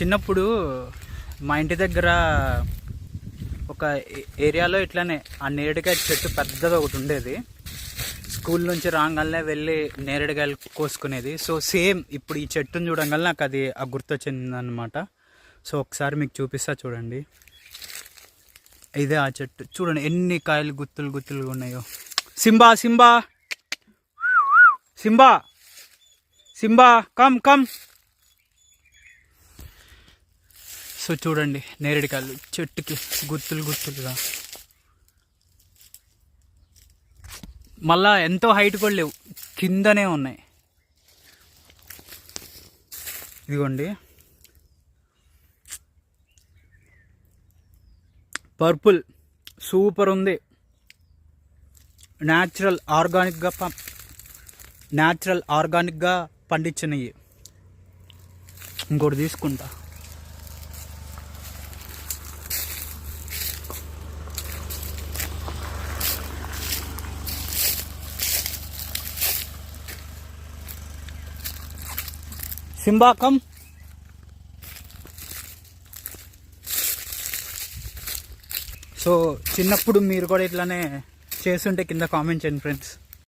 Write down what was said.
చిన్నప్పుడు మా ఇంటి దగ్గర ఒక ఏరియాలో ఇట్లానే ఆ నేరేడుకాయ చెట్టు పెద్దది ఒకటి ఉండేది. స్కూల్ నుంచి రాగానే వెళ్ళి నేరేడుకాయలు కోసుకునేది. సో సేమ్ ఇప్పుడు ఈ చెట్టును చూడంగానే నాకు అది ఆ గుర్తొచ్చిందనమాట. సో ఒకసారి మీకు చూపిస్తా చూడండి. ఇదే ఆ చెట్టు. చూడండి ఎన్ని కాయలు గుత్తులు గుత్తులుగా ఉన్నాయో. Simba Simba Simba Simba come come. So చూడండి నేరేడుకాయలు చెట్టుకి గుత్తులు గుత్తులుగా. మళ్ళా ఎంతో హైట్ కూడా లేవు, కిందనే ఉన్నాయి. ఇదిగోండి పర్పుల్ సూపర్ ఉంది. న్యాచురల్ ఆర్గానిక్గా పండించినవి. ఇంకోటి తీసుకుంటా. సింబాకం. సో చిన్నప్పుడు మీరు కూడా ఇట్లానే చేస్తుంటే కింద కామెంట్ చేయండి ఫ్రెండ్స్.